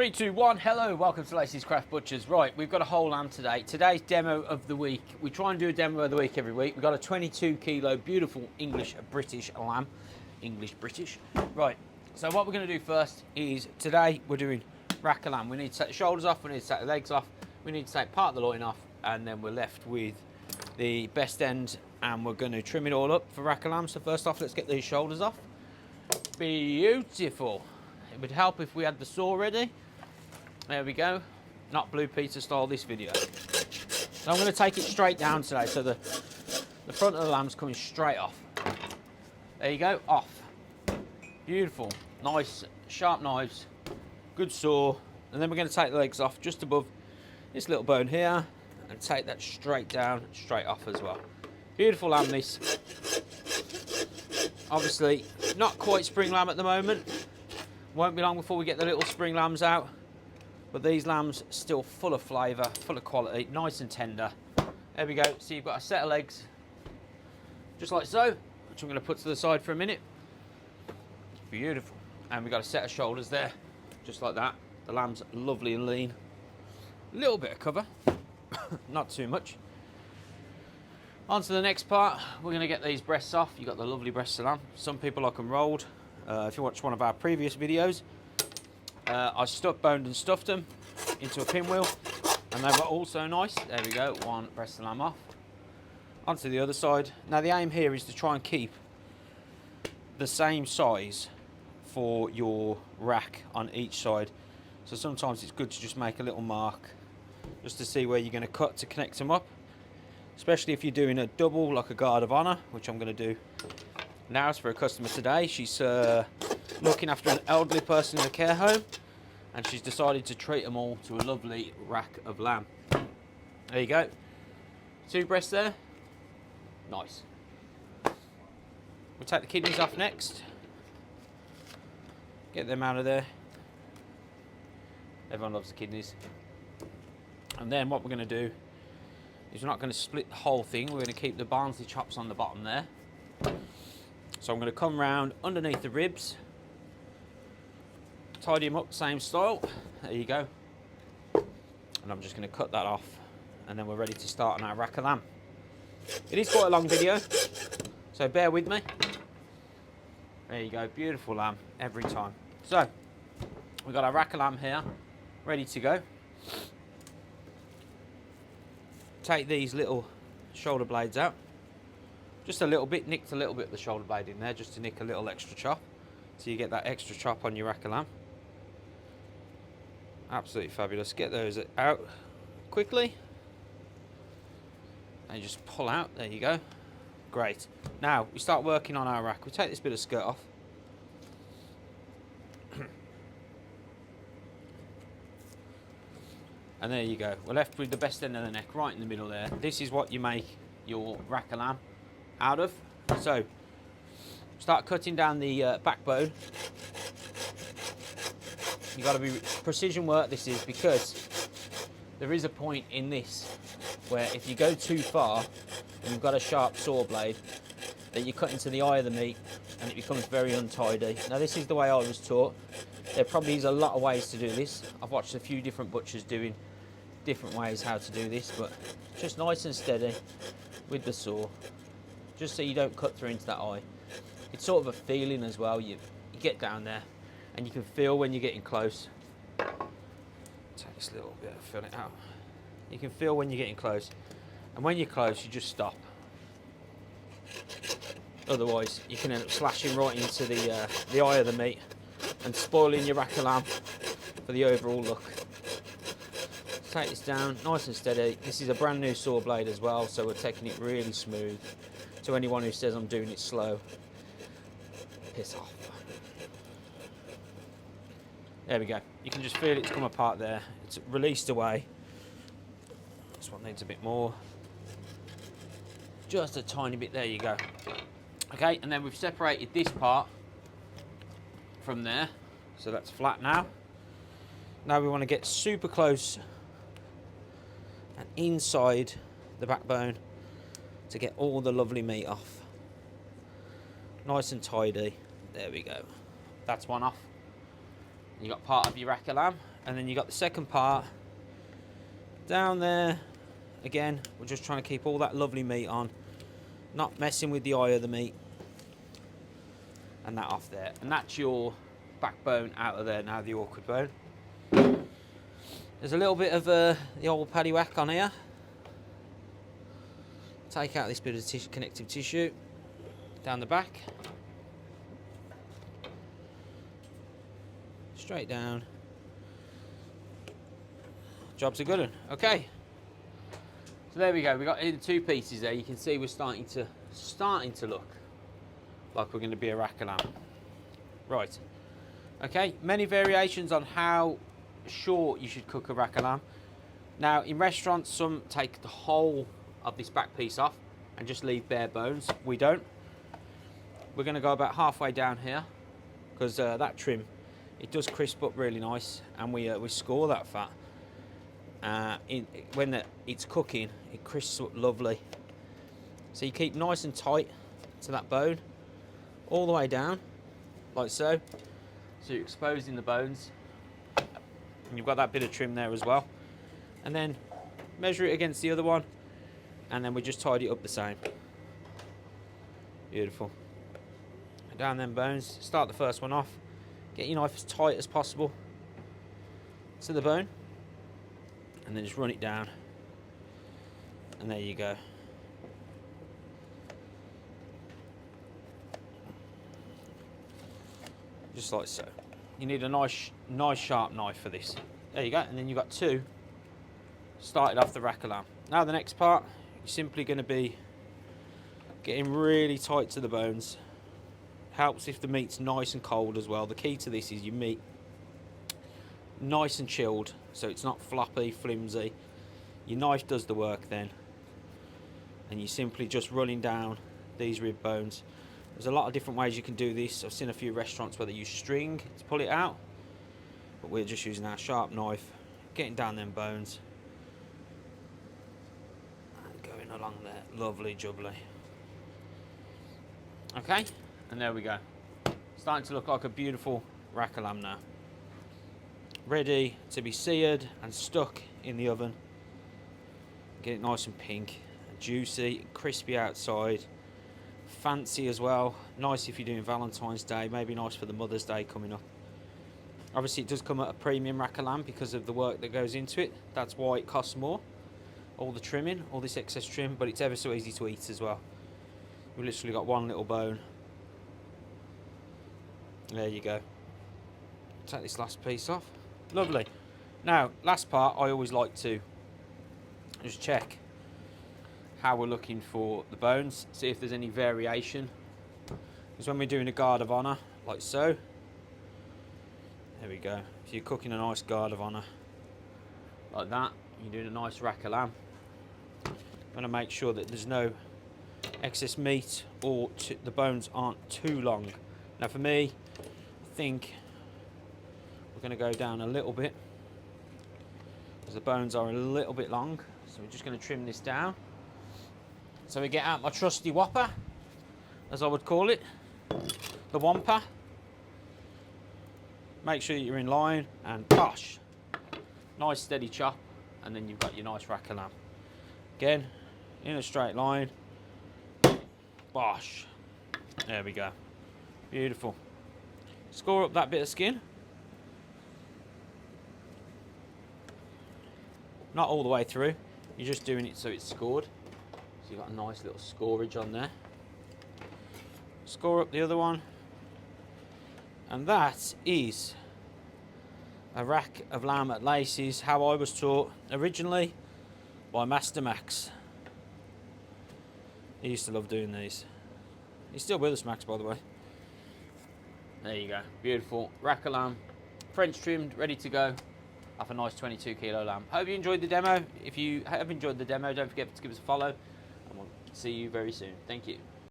3, 2, 1, hello, welcome to Lacey's Craft Butchers. Right, we've got a whole lamb today. Today's demo of the week. We try and do a demo of the week every week. We've got a 22 kilo beautiful English British lamb. English British. Right, so what we're going to do first is today we're doing rack of lamb. We need to take the shoulders off, we need to take the legs off, we need to take part of the loin off, and then we're left with the best end, and we're going to trim it all up for rack of lamb. So first off, let's get these shoulders off. Beautiful. It would help if we had the saw ready. There we go. Not Blue Peter style this video. So I'm going to take it straight down today, so the front of the lamb's coming straight off. There you go, off. Beautiful, nice sharp knives, good saw. And then we're going to take the legs off just above this little bone here and take that straight down, straight off as well. Beautiful lamb this. Obviously not quite spring lamb at the moment. Won't be long before we get the little spring lambs out. But these lambs still full of flavour, full of quality, nice and tender. There we go. So you've got a set of legs, just like so, which I'm going to put to the side for a minute. Beautiful. And we've got a set of shoulders there, just like that. The lamb's lovely and lean. A little bit of cover, not too much. On to the next part. We're going to get these breasts off. You've got the lovely breasts of lamb. Some people like them rolled. If you watch one of our previous videos, I boned and stuffed them into a pinwheel, and they were also nice. There we go, one breast of lamb off. Onto the other side. Now the aim here is to try and keep the same size for your rack on each side. So sometimes it's good to just make a little mark just to see where you're going to cut to connect them up, especially if you're doing a double like a guard of honour, which I'm going to do now. It's for a customer today. She's looking after an elderly person in a care home, and she's decided to treat them all to a lovely rack of lamb. There you go. Two breasts there. Nice. We'll take the kidneys off next. Get them out of there. Everyone loves the kidneys. And then what we're going to do is we're not going to split the whole thing. We're going to keep the Barnsley chops on the bottom there. So I'm going to come round underneath the ribs, tidy them up same style. There you go. And I'm just going to cut that off, and then we're ready to start on our rack of lamb. It is quite a long video, so bear with me. There you go, beautiful lamb every time. So we've got our rack of lamb here ready to go. Take these little shoulder blades out. Just a little bit, nicked a little bit of the shoulder blade in there just to nick a little extra chop, so you get that extra chop on your rack of lamb. Absolutely fabulous. Get those out quickly and you just pull out. There you go. Great. Now we start working on our rack. We take this bit of skirt off. And there you go. We're left with the best end of the neck right in the middle there. This is what you make your rack of lamb out of. So start cutting down the backbone. You've got to be precision work this is, because there is a point in this where if you go too far and you've got a sharp saw blade, that you cut into the eye of the meat and it becomes very untidy. Now this is the way I was taught. There probably is a lot of ways to do this. I've watched a few different butchers doing different ways how to do this, but just nice and steady with the saw, just so you don't cut through into that eye. It's sort of a feeling as well. You get down there and you can feel when you're getting close. Take this little bit and fill it out. You can feel when you're getting close, and when you're close you just stop. Otherwise you can end up slashing right into the eye of the meat and spoiling your rack of lamb for the overall look. Take this down nice and steady. This is a brand new saw blade as well, so we're taking it really smooth. To anyone who says I'm doing it slow, piss off. There we go. You can just feel it's come apart there. It's released away. This one needs a bit more. Just a tiny bit. There you go. Okay, and then we've separated this part from there, so that's flat now. Now we want to get super close and inside the backbone to get all the lovely meat off. Nice and tidy. There we go. That's one off. You got part of your rack of lamb and then you got the second part down there. Again, we're just trying to keep all that lovely meat on, not messing with the eye of the meat, and that off there. And that's your backbone out of there now, the awkward bone. There's a little bit of the old paddy whack on here. Take out this bit of connective tissue down the back, straight down. Job's a good one. Okay, so there we go. We got in 2 pieces there. You can see we're starting to look like we're going to be a rack of lamb. Right. Okay. Many variations on how short you should cook a rack of lamb. Now, in restaurants, some take the whole of this back piece off and just leave bare bones. We don't. We're going to go about halfway down here because that trim, it does crisp up really nice, and we score that fat. When it's cooking, it crisps up lovely. So you keep nice and tight to that bone all the way down, like so. So you're exposing the bones, and you've got that bit of trim there as well. And then measure it against the other one, and then we just tidy it up the same. Beautiful. Down them bones. Start the first one off. Get your knife as tight as possible to the bone, and then just run it down, and there you go. Just like so. You need a nice sharp knife for this. There you go. And then you've got 2 started off the rack of lamb. Now the next part, you're simply going to be getting really tight to the bones. Helps if the meat's nice and cold as well. The key to this is your meat nice and chilled, so it's not floppy, flimsy. Your knife does the work then, and you're simply just running down these rib bones. There's a lot of different ways you can do this. I've seen a few restaurants where they use string to pull it out, but we're just using our sharp knife, getting down them bones and going along there. Lovely jubbly. Okay, and there we go. Starting to look like a beautiful rack of lamb now, ready to be seared and stuck in the oven. Get it nice and pink and juicy, crispy outside, fancy as well. Nice if you're doing Valentine's Day, maybe nice for the Mother's Day coming up. Obviously it does come at a premium rack of lamb because of the work that goes into it. That's why it costs more. All the trimming, all this excess trim, but it's ever so easy to eat as well. We've literally got one little bone. There you go. Take this last piece off. Lovely. Now, last part, I always like to just check how we're looking for the bones, see if there's any variation. Because when we're doing a guard of honour, like so, there we go. If you're cooking a nice guard of honour, like that, you're doing a nice rack of lamb. You want to make sure that there's no excess meat or the bones aren't too long. Now for me, I think we're going to go down a little bit because the bones are a little bit long, so we're just going to trim this down. So we get out my trusty whopper, as I would call it, the wamper. Make sure you're in line and gosh, nice steady chop, and then you've got your nice rack of lamb. Again, in a straight line, bosh. There we go. Beautiful. Score up that bit of skin. Not all the way through. You're just doing it so it's scored. So you've got a nice little scoreage on there. Score up the other one. And that is a rack of lamb at Lacey's, how I was taught originally by Master Max. He used to love doing these. He's still with us, Max, by the way. There you go. Beautiful rack of lamb, French trimmed, ready to go off a nice 22 kilo lamb. Hope you enjoyed the demo. If you have enjoyed the demo, don't forget to give us a follow, and we'll see you very soon. Thank you.